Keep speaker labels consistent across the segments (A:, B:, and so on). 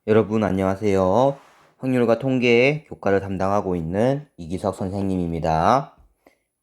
A: 여러분 안녕하세요. 확률과 통계 교과를 담당하고 있는 이기석 선생님입니다.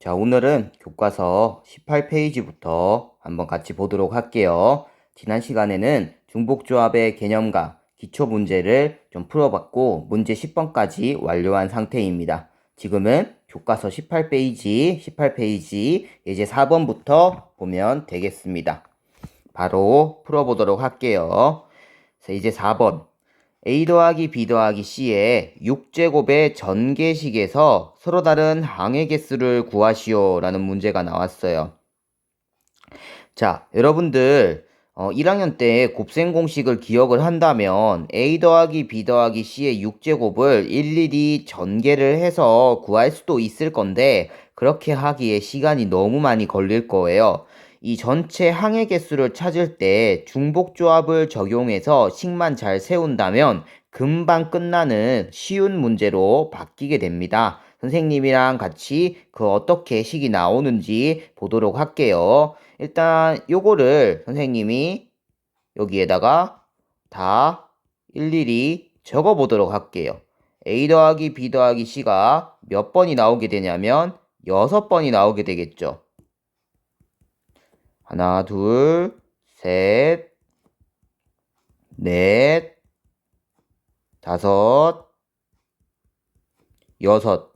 A: 자, 오늘은 교과서 18페이지부터 한번 같이 보도록 할게요. 지난 시간에는 중복조합의 개념과 기초 문제를 좀 풀어봤고 문제 10번까지 완료한 상태입니다. 지금은 교과서 18페이지 예제 4번부터 보면 되겠습니다. 바로 풀어보도록 할게요. 자, 이제 4번. A 더하기 B 더하기 C의 6제곱의 전개식에서 서로 다른 항의 개수를 구하시오 라는 문제가 나왔어요. 자, 여러분들 1학년 때 곱셈 공식을 기억을 한다면 A 더하기 B 더하기 C의 6제곱을 일일이 전개를 해서 구할 수도 있을 건데 그렇게 하기에 시간이 너무 많이 걸릴 거예요. 이 전체 항의 개수를 찾을 때 중복조합을 적용해서 식만 잘 세운다면 금방 끝나는 쉬운 문제로 바뀌게 됩니다. 선생님이랑 같이 그 어떻게 식이 나오는지 보도록 할게요. 일단 요거를 선생님이 여기에다가 다 일일이 적어 보도록 할게요. A 더하기 B 더하기 C가 몇 번이 나오게 되냐면 6번이 나오게 되겠죠. 하나, 둘, 셋, 넷, 다섯, 여섯.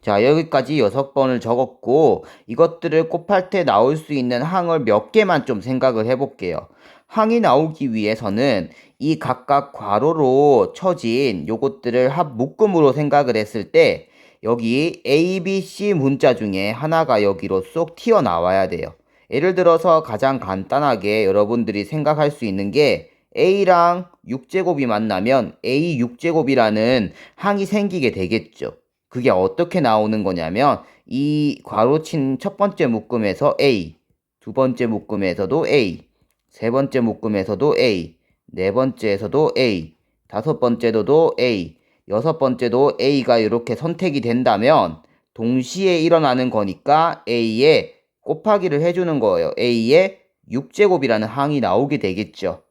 A: 자, 여기까지 6번을 적었고 이것들을 곱할 때 나올 수 있는 항을 몇 개만 좀 생각을 해볼게요. 항이 나오기 위해서는 이 각각 괄호로 쳐진 요것들을 합 묶음으로 생각을 했을 때 여기 A, B, C 문자 중에 하나가 여기로 쏙 튀어나와야 돼요. 예를 들어서 가장 간단하게 여러분들이 생각할 수 있는 게 A랑 6제곱이 만나면 A 6제곱이라는 항이 생기게 되겠죠. 그게 어떻게 나오는 거냐면 이 괄호친 첫 번째 묶음에서 A, 두 번째 묶음에서도 A, 세 번째 묶음에서도 A, 네 번째에서도 A, 다섯 번째도 A, 여섯 번째도 A가 이렇게 선택이 된다면 동시에 일어나는 거니까 A에 곱하기를 해주는 거예요. A에 6제곱이라는 항이 나오게 되겠죠.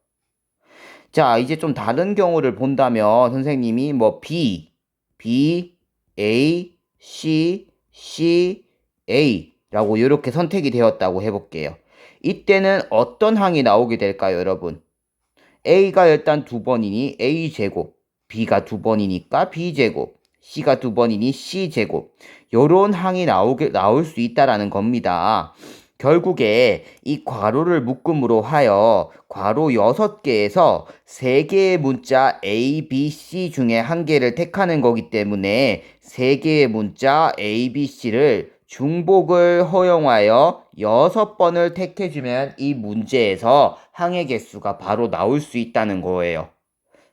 A: 자, 이제 좀 다른 경우를 본다면 선생님이 뭐 B, A, C, A 라고 이렇게 선택이 되었다고 해볼게요. 이때는 어떤 항이 나오게 될까요, 여러분? A가 일단 두 번이니 A제곱, B가 두 번이니까 B제곱, C가 두 번이니 C제곱. 요런 항이 나올 수 있다라는 겁니다. 결국에 이 괄호를 묶음으로 하여 괄호 6개에서 3개의 문자 A, B, C 중에 한 개를 택하는 거기 때문에 3개의 문자 A, B, C를 중복을 허용하여 6번을 택해주면 이 문제에서 항의 개수가 바로 나올 수 있다는 거예요.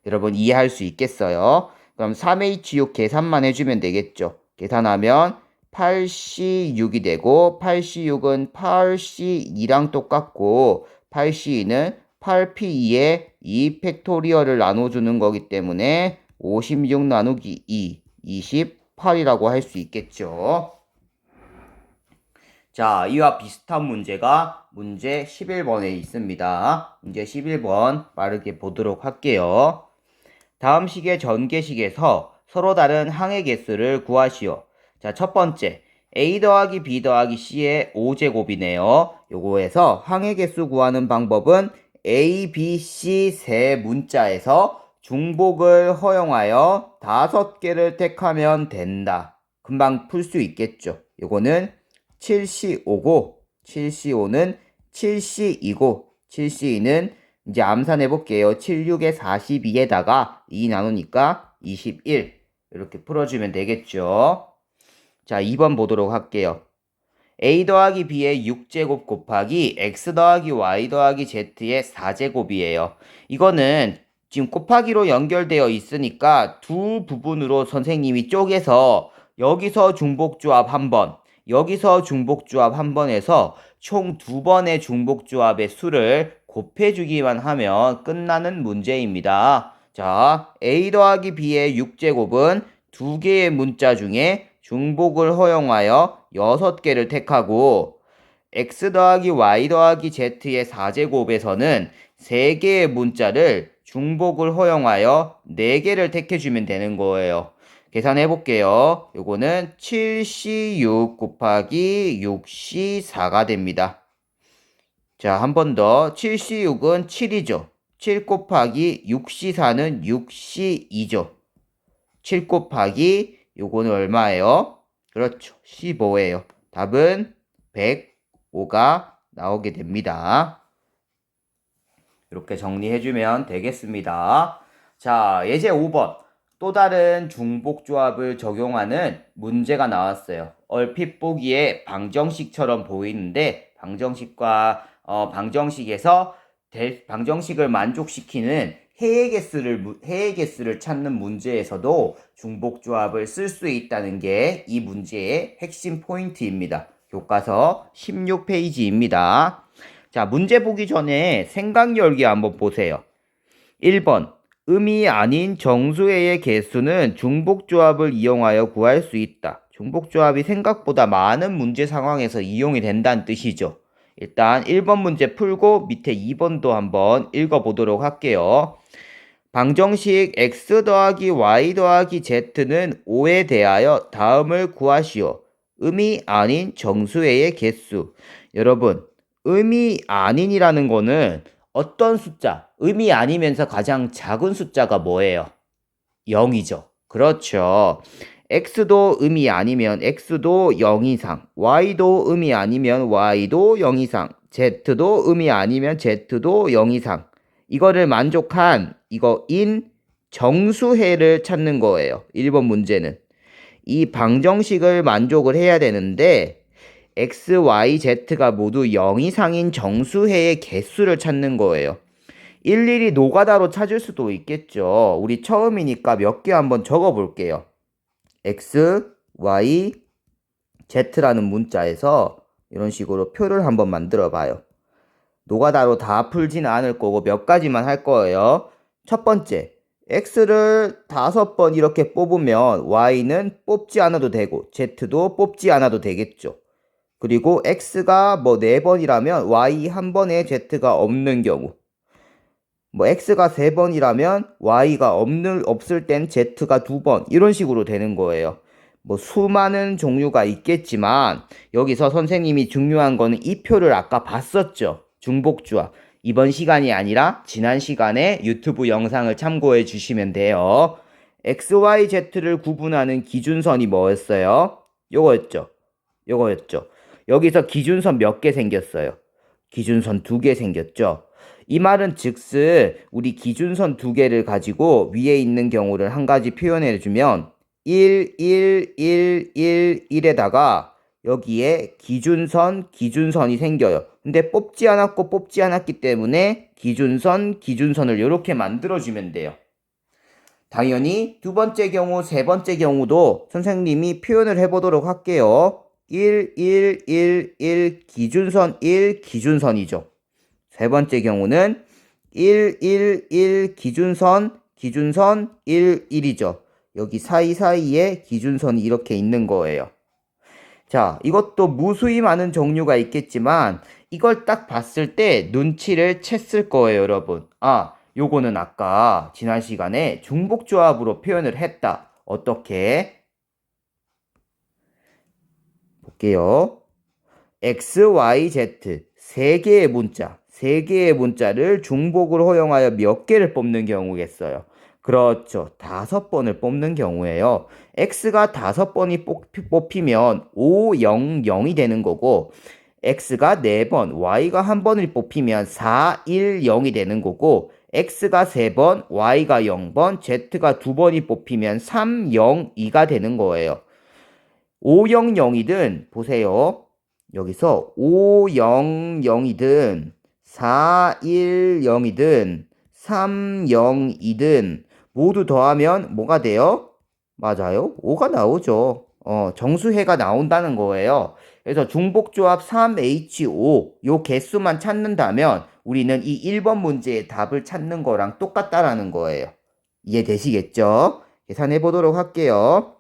A: 여러분 이해할 수 있겠어요? 그럼 3H6 계산만 해주면 되겠죠. 계산하면 8C6이 되고 8C6은 8C2랑 똑같고 8C2는 8P2에 2 팩토리얼을 나눠주는 거기 때문에 56 나누기 2, 28이라고 할 수 있겠죠. 자, 이와 비슷한 문제가 문제 11번에 있습니다. 문제 11번 빠르게 보도록 할게요. 다음 식의 전개식에서 서로 다른 항의 개수를 구하시오. 자, 첫 번째. A 더하기 B 더하기 C의 5제곱이네요. 요거에서 항의 개수 구하는 방법은 A, B, C 세 문자에서 중복을 허용하여 5개를 택하면 된다. 금방 풀 수 있겠죠. 요거는 7C5고 7C5는 7C2고 7C2는 이제 암산해 볼게요. 76에 42에다가 2 나누니까 21 이렇게 풀어주면 되겠죠. 자, 2번 보도록 할게요. A 더하기 B의 6제곱 곱하기 X 더하기 Y 더하기 Z의 4제곱이에요. 이거는 지금 곱하기로 연결되어 있으니까 두 부분으로 선생님이 쪼개서 여기서 중복조합 한 번, 여기서 중복조합 한 번 해서 총 2번의 중복조합의 수를 곱해주기만 하면 끝나는 문제입니다. 자, A 더하기 B의 6제곱은 두 개의 문자 중에 중복을 허용하여 6개를 택하고 X 더하기 Y 더하기 Z의 4제곱에서는 3개의 문자를 중복을 허용하여 4개를 택해주면 되는 거예요. 계산해 볼게요. 요거는 7C6 곱하기 6C4가 됩니다. 자, 한 번 더. 7C6은 7이죠. 7 곱하기 6C4는 6C2죠. 7 곱하기 요거는 얼마예요? 그렇죠. 15예요. 답은 105가 나오게 됩니다. 이렇게 정리해주면 되겠습니다. 자, 예제 5번. 또 다른 중복조합을 적용하는 문제가 나왔어요. 얼핏 보기에 방정식처럼 보이는데 방정식에서 방정식을 만족시키는 해의 개수를 찾는 문제에서도 중복조합을 쓸 수 있다는 게 이 문제의 핵심 포인트입니다. 교과서 16페이지입니다. 자, 문제 보기 전에 생각 열기 한번 보세요. 1번. 음이 아닌 정수의 개수는 중복조합을 이용하여 구할 수 있다. 중복조합이 생각보다 많은 문제 상황에서 이용이 된다는 뜻이죠. 일단 1번 문제 풀고 밑에 2번도 한번 읽어보도록 할게요. 방정식 x 더하기 y 더하기 z는 5에 대하여 다음을 구하시오. 음이 아닌 정수의 개수. 여러분, 음이 아닌이라는 거는 어떤 숫자, 음이 아니면서 가장 작은 숫자가 뭐예요? 0이죠. 그렇죠. x도 음이 아니면 x도 0 이상, y도 음이 아니면 y도 0 이상, z도 음이 아니면 z도 0 이상. 이거를 만족한 이거인 정수해를 찾는 거예요. 1번 문제는. 이 방정식을 만족을 해야 되는데 x, y, z가 모두 0 이상인 정수해의 개수를 찾는 거예요. 일일이 노가다로 찾을 수도 있겠죠. 우리 처음이니까 몇 개 한번 적어 볼게요. x, y, z라는 문자에서 이런 식으로 표를 한번 만들어 봐요. 노가다로 다 풀지는 않을 거고 몇 가지만 할 거예요. 첫 번째, x를 5번 이렇게 뽑으면 y는 뽑지 않아도 되고 z도 뽑지 않아도 되겠죠. 그리고 x가 뭐 4번이라면 y 한 번에 z가 없는 경우, 뭐 x가 3번이라면 y가 없을 땐 z가 2번, 이런 식으로 되는 거예요. 뭐 수많은 종류가 있겠지만 여기서 선생님이 중요한 거는 이 표를 아까 봤었죠. 중복조합. 이번 시간이 아니라 지난 시간에 유튜브 영상을 참고해 주시면 돼요. x, y, z를 구분하는 기준선이 뭐였어요? 요거였죠. 여기서 기준선 몇 개 생겼어요? 기준선 2개 생겼죠. 이 말은 즉슨 우리 기준선 2개를 가지고 위에 있는 경우를 한 가지 표현해 주면 1, 1, 1, 1, 1에다가 여기에 기준선이 생겨요. 근데 뽑지 않았기 때문에 기준선을 이렇게 만들어주면 돼요. 당연히 두 번째 경우, 세 번째 경우도 선생님이 표현을 해보도록 할게요. 1, 1, 1, 1, 기준선 1, 기준선이죠. 세 번째 경우는 1, 1, 1, 기준선 1, 1이죠. 여기 사이사이에 기준선이 이렇게 있는 거예요. 자, 이것도 무수히 많은 종류가 있겠지만 이걸 딱 봤을 때 눈치를 챘을 거예요, 여러분. 아, 요거는 아까 지난 시간에 중복조합으로 표현을 했다. 어떻게? 볼게요. x, y, z 세 개의 문자를 중복을 허용하여 몇 개를 뽑는 경우겠어요? 그렇죠. 5번을 뽑는 경우에요. x가 5번이 뽑히면 5, 0, 0이 되는 거고 x가 4번, y가 1번을 뽑히면 4, 1, 0이 되는 거고 x가 3번, y가 0번, z가 2번이 뽑히면 3, 0, 2가 되는 거예요. 5, 0, 0이든 보세요. 여기서 5, 0, 0이든 4, 1, 0이든 3, 0, 2든 모두 더하면 뭐가 돼요? 맞아요. 5가 나오죠. 정수해가 나온다는 거예요. 그래서 중복조합 3H5 요 개수만 찾는다면 우리는 이 1번 문제의 답을 찾는 거랑 똑같다라는 거예요. 이해되시겠죠? 계산해 보도록 할게요.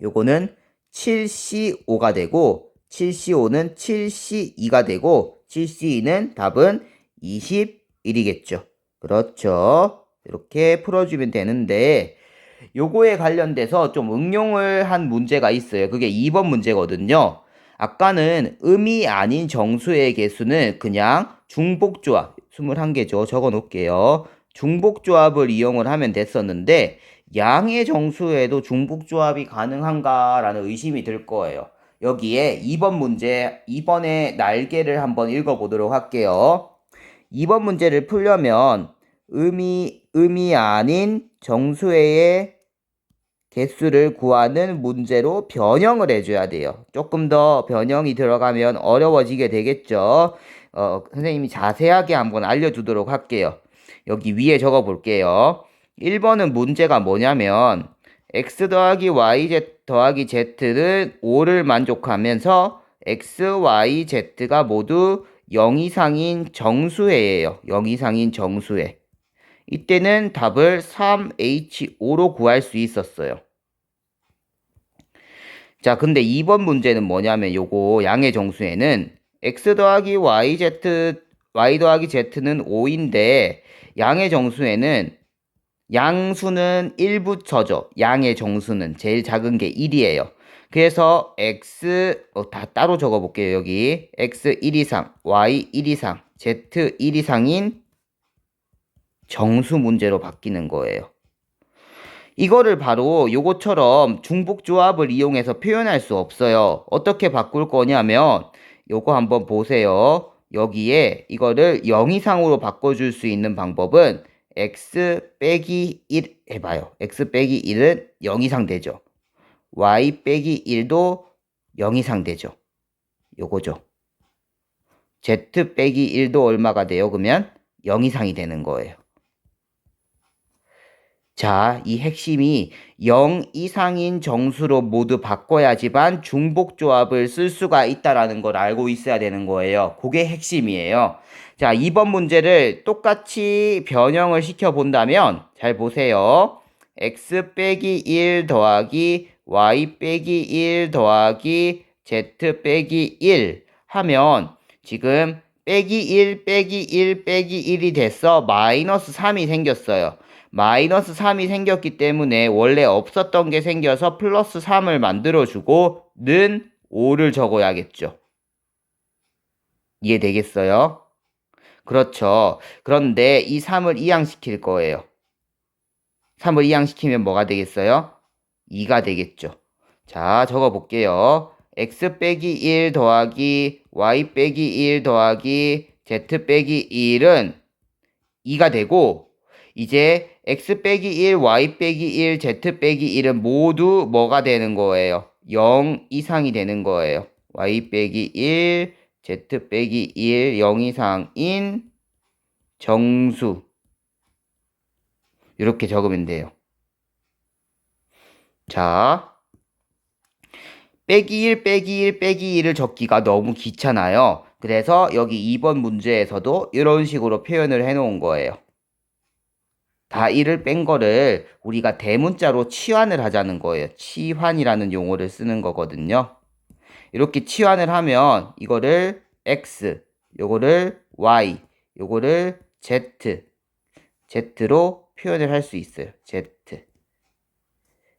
A: 요거는 7C5가 되고 7C5는 7C2가 되고 7C2는 답은 21이겠죠. 그렇죠. 이렇게 풀어주면 되는데 요거에 관련돼서 좀 응용을 한 문제가 있어요. 그게 2번 문제거든요. 아까는 음이 아닌 정수의 개수는 그냥 중복조합, 21개죠. 적어 놓을게요. 중복조합을 이용을 하면 됐었는데 양의 정수에도 중복조합이 가능한가라는 의심이 들 거예요. 여기에 2번 문제, 2번의 날개를 한번 읽어보도록 할게요. 2번 문제를 풀려면 음이 아닌 정수의 개수를 구하는 문제로 변형을 해줘야 돼요. 조금 더 변형이 들어가면 어려워지게 되겠죠. 선생님이 자세하게 한번 알려주도록 할게요. 여기 위에 적어 볼게요. 1번은 문제가 뭐냐면 x 더하기 yz 더하기 z는 5를 만족하면서 x, y, z가 모두 0 이상인 정수회예요. 0 이상인 정수회. 이때는 답을 3H5로 구할 수 있었어요. 자, 근데 2번 문제는 뭐냐면 요거 양의 정수에는 x 더하기 y 더하기 z는 5인데 양의 정수에는 양수는 1 붙여져. 양의 정수는 제일 작은 게 1이에요. 그래서 다 따로 적어 볼게요. 여기 x 1 이상, y 1 이상, z 1 이상인 정수 문제로 바뀌는 거예요. 이거를 바로 요거처럼 중복조합을 이용해서 표현할 수 없어요. 어떻게 바꿀 거냐면 요거 한번 보세요. 여기에 이거를 0 이상으로 바꿔줄 수 있는 방법은 x 빼기 1 해봐요. x 빼기 1은 0 이상 되죠. y 빼기 1도 0 이상 되죠. 요거죠. z 빼기 1도 얼마가 돼요? 그러면 0 이상이 되는 거예요. 자, 이 핵심이 0 이상인 정수로 모두 바꿔야지만 중복조합을 쓸 수가 있다라는 걸 알고 있어야 되는 거예요. 그게 핵심이에요. 자, 이번 문제를 똑같이 변형을 시켜본다면 잘 보세요. x 빼기 1 더하기 y 빼기 1 더하기 z 빼기 1 하면 지금 빼기 1 빼기 1 빼기 1이 돼서 마이너스 3이 생겼어요. 마이너스 3이 생겼기 때문에 원래 없었던 게 생겨서 플러스 3을 만들어주고 는 5를 적어야겠죠. 이해되겠어요? 그렇죠. 그런데 이 3을 이항시킬 거예요. 3을 이항시키면 뭐가 되겠어요? 2가 되겠죠. 자, 적어볼게요. x 빼기 1 더하기 y 빼기 1 더하기 z 빼기 1은 2가 되고 이제 x 빼기 1, y 빼기 1, z 빼기 1은 모두 뭐가 되는 거예요? 0 이상이 되는 거예요. y 빼기 1, z 빼기 1, 0 이상인 정수. 이렇게 적으면 돼요. 자, 빼기 1, 빼기 1, 빼기 1을 적기가 너무 귀찮아요. 그래서 여기 2번 문제에서도 이런 식으로 표현을 해놓은 거예요. 다 1을 뺀 거를 우리가 대문자로 치환을 하자는 거예요. 치환이라는 용어를 쓰는 거거든요. 이렇게 치환을 하면 이거를 x, 요거를 y, 요거를 z, z로 표현을 할 수 있어요. z.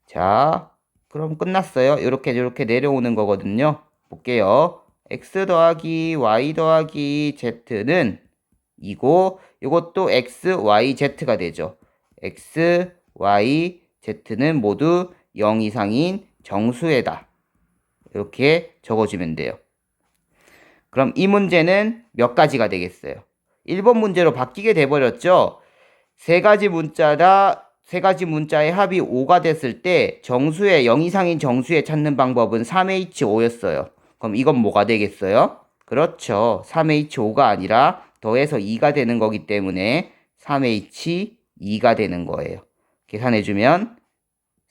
A: 자, 그럼 끝났어요. 이렇게 내려오는 거거든요. 볼게요. x 더하기 y 더하기 z는 이고 이것도 x, y, z가 되죠. x, y, z는 모두 0 이상인 정수회다. 이렇게 적어주면 돼요. 그럼 이 문제는 몇 가지가 되겠어요? 1번 문제로 바뀌게 돼버렸죠? 세 가지 문자의 합이 5가 됐을 때 정수의 0 이상인 정수에 찾는 방법은 3H5였어요. 그럼 이건 뭐가 되겠어요? 그렇죠. 3H5가 아니라 더해서 2가 되는 거기 때문에 3H2가 되는 거예요. 계산해주면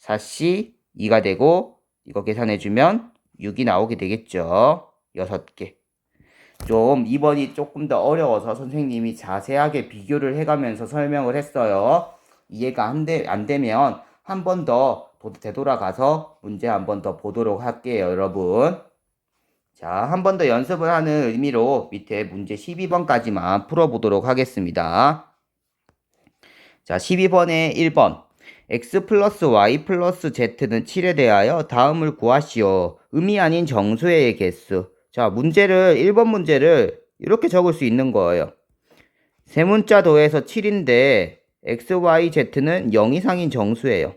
A: 4C 2가 되고 이거 계산해주면 6이 나오게 되겠죠. 6개. 좀 2번이 조금 더 어려워서 선생님이 자세하게 비교를 해가면서 설명을 했어요. 이해가 안 되면 한 번 더 되돌아가서 문제 한 번 더 보도록 할게요, 여러분. 자, 한 번 더 연습을 하는 의미로 밑에 문제 12번까지만 풀어보도록 하겠습니다. 자, 12번에 1번. x 플러스 y 플러스 z는 7에 대하여 다음을 구하시오. 음이 아닌 정수의 개수. 자, 1번 문제를 이렇게 적을 수 있는 거예요. 세 문자 더해서 7인데 x, y, z는 0 이상인 정수예요.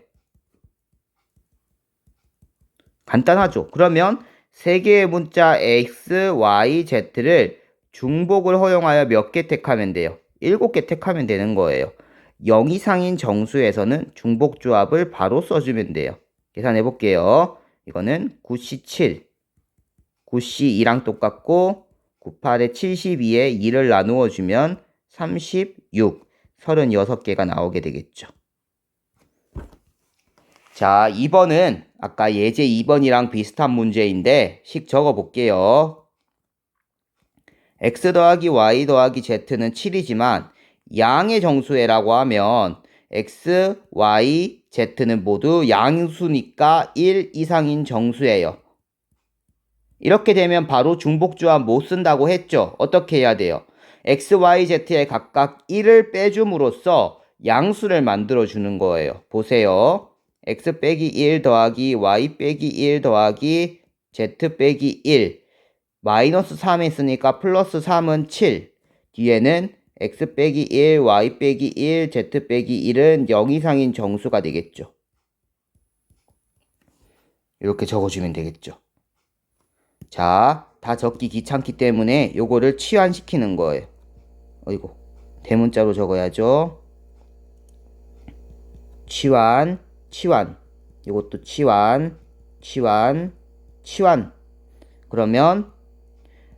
A: 간단하죠? 그러면 세 개의 문자 x, y, z를 중복을 허용하여 몇 개 택하면 돼요? 7개 택하면 되는 거예요. 0 이상인 정수에서는 중복조합을 바로 써주면 돼요. 계산해 볼게요. 이거는 9C7, 9C2랑 똑같고 98에 72에 2를 나누어 주면 36, 36개가 나오게 되겠죠. 자, 2번은 아까 예제 2번이랑 비슷한 문제인데 식 적어 볼게요. x 더하기 y 더하기 z는 7이지만 양의 정수해라고 하면 x, y, z는 모두 양수니까 1 이상인 정수예요. 이렇게 되면 바로 중복조합 못 쓴다고 했죠. 어떻게 해야 돼요? x, y, z에 각각 1을 빼줌으로써 양수를 만들어 주는 거예요. 보세요. x 빼기 1 더하기 y 빼기 1 더하기 z 빼기 1 마이너스 3 했으니까 플러스 3은 7 뒤에는 x 빼기 1 y 빼기 1 z 빼기 1은 0 이상인 정수가 되겠죠. 이렇게 적어주면 되겠죠. 자, 다 적기 귀찮기 때문에 요거를 치환시키는 거예요. 어이구, 대문자로 적어야죠. 치환, 치환. 이것도 치환, 치환, 치환. 그러면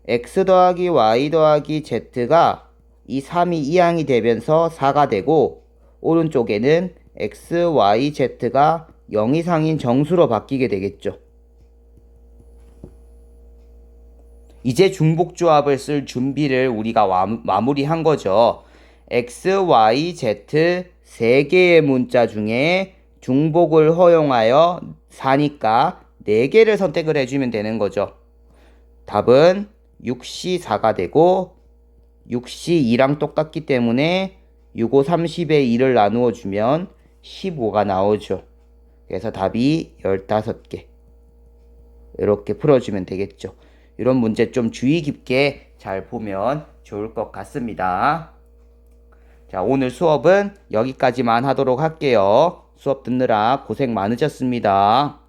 A: x 더하기 y 더하기 z가 이 3이 이항이 되면서 4가 되고 오른쪽에는 x, y, z가 0 이상인 정수로 바뀌게 되겠죠. 이제 중복조합을 쓸 준비를 우리가 마무리한 거죠. x, y, z 3개의 문자 중에 중복을 허용하여 4니까 4개를 선택을 해주면 되는 거죠. 답은 6C4가 되고 6C2랑 똑같기 때문에 6, 5, 30에 2를 나누어 주면 15가 나오죠. 그래서 답이 15개. 이렇게 풀어주면 되겠죠. 이런 문제 좀 주의 깊게 잘 보면 좋을 것 같습니다. 자, 오늘 수업은 여기까지만 하도록 할게요. 수업 듣느라 고생 많으셨습니다.